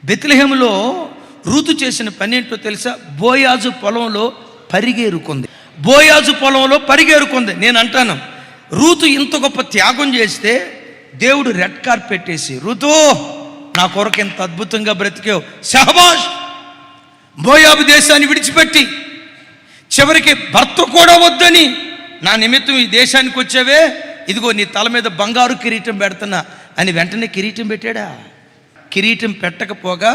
బెత్లెహేములో Ruth చేసిన పని ఏంటో తెలుసా? బోయాజు పొలంలో పరిగేరుకుంది. బోయాజు పొలంలో పరిగేరుకుంది. నేను అంటాను, రూతు ఇంత గొప్ప త్యాగం చేస్తే దేవుడు రెడ్ కార్పెట్ వేసి, రూతు నా కొరకు ఎంత అద్భుతంగా బ్రతికావు, షహబాష్, మోయాబు దేశాన్ని విడిచిపెట్టి చివరికి భర్త కూడా వద్దని నా నిమిత్తం ఈ దేశానికి వచ్చావే, ఇదిగో నీ తల మీద బంగారు కిరీటం పెడుతున్నా అని వెంటనే కిరీటం పెట్టాడా? కిరీటం పెట్టకపోగా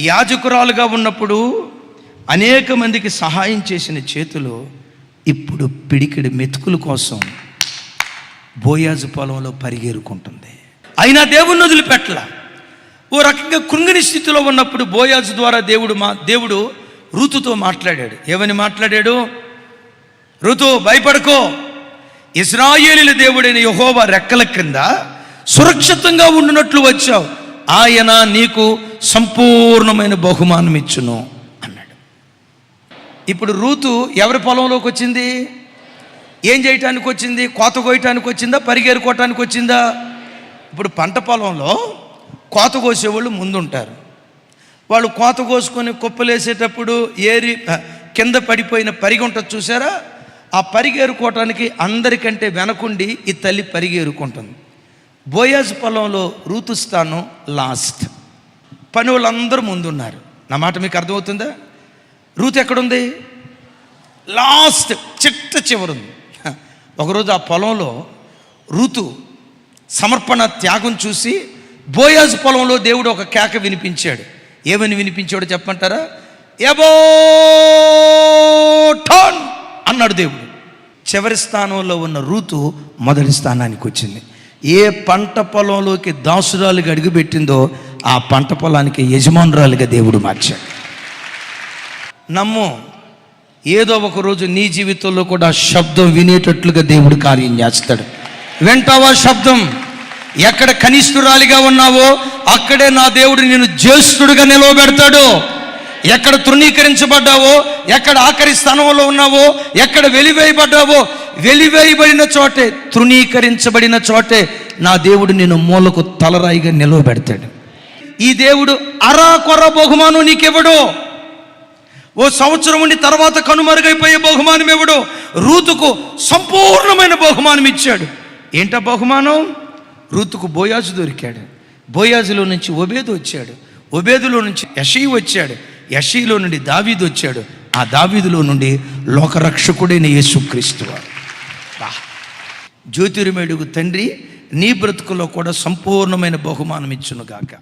యాజకురాలుగా ఉన్నప్పుడు అనేక మందికి సహాయం చేసిన చేతులు ఇప్పుడు పిడికిడి మెతుకుల కోసం బోయాజు పొలంలో పరిగెరుకుంటుంది. అయినా దేవుణ్ణి వదిలిపెట్టల. ఓ రకంగా కృంగిని స్థితిలో ఉన్నప్పుడు బోయాజు ద్వారా దేవుడు రూతుతో మాట్లాడాడు. ఏమని మాట్లాడాడు? రూతు, భయపడకో, ఇశ్రాయేలీయుల దేవుడైన యెహోవా రెక్కల క్రింద సురక్షితంగా ఉండునట్లు వచ్చావు, ఆయన నీకు సంపూర్ణమైన బహుమానం ఇచ్చును అన్నాడు. ఇప్పుడు రూతు ఎవరి పొలంలోకి వచ్చింది? ఏం చేయటానికి వచ్చింది? కోత కోయటానికి వచ్చిందా? పరిగెరుకోవటానికి వచ్చిందా? ఇప్పుడు పంట పొలంలో కోత కోసేవాళ్ళు ముందుంటారు. వాళ్ళు కోత కోసుకొని కుప్పలేసేటప్పుడు కింద పడిపోయిన పరిగె ఉంటుంది చూసారా? ఆ పరిగెరుకోవటానికి అందరికంటే వెనకుండి ఈ తల్లి పరిగెరుకుంటుంది. బోయాజు పొలంలో రూతు స్థానం లాస్ట్. పని వాళ్ళందరూ ముందున్నారు. నా మాట మీకు అర్థమవుతుందా? రూతు ఎక్కడుంది? లాస్ట్, చిట్ట చివరుంది. ఒకరోజు ఆ పొలంలో రూతు సమర్పణ త్యాగం చూసి బోయాజు పొలంలో దేవుడు ఒక కేక వినిపించాడు. ఏమని వినిపించాడో చెప్పమంటారా? ఎబోటాన్ అన్నాడు దేవుడు. చివరి స్థానంలో ఉన్న రూతు మొదటి స్థానానికి వచ్చింది. ఏ పంట పొలంలోకి దాసురాలుగా అడుగుపెట్టిందో ఆ పంట పొలానికి యజమానురాలుగా దేవుడు మార్చాడు. నమ్ము, ఏదో ఒక రోజు నీ జీవితంలో కూడా శబ్దం వినేటట్లుగా దేవుడు కార్యం చేస్తాడు. వింటావా శబ్దం? ఎక్కడ కనిష్ఠురాలిగా ఉన్నావో అక్కడే నా దేవుడు నిన్ను జ్యేష్ఠుడిగా నిలవబెడతాడు. ఎక్కడ తృణీకరించబడ్డావో, ఎక్కడ ఆఖరి స్థానంలో ఉన్నావో, ఎక్కడ వెలివేయబడ్డావో, వెలివేయబడిన చోటే, తృణీకరించబడిన చోటే నా దేవుడు నిన్ను మూలకు తలరాయిగా నిలవబెడతాడు. ఈ దేవుడు అరాకొర బహుమానం నీకెవడో. ఓ సంవత్సరం ఉండి తర్వాత కనుమరుగైపోయే బహుమానం ఇవ్వడు. రూతుకు సంపూర్ణమైన బహుమానం ఇచ్చాడు. ఏంటా బహుమానం? రూతుకు బోయాజు దొరికాడు. బోయాజులో నుంచి ఓబేదు వచ్చాడు. ఓబేదులో నుంచి యెషీ వచ్చాడు. యెషీలో నుండి దావీదు వచ్చాడు. ఆ దావీదులో నుండి లోకరక్షకుడైన యేసుక్రీస్తు వారు. జ్యోతిర్మయుడు తండ్రి నీ బ్రతుకులో కూడా సంపూర్ణమైన బహుమానం ఇచ్చును గాక.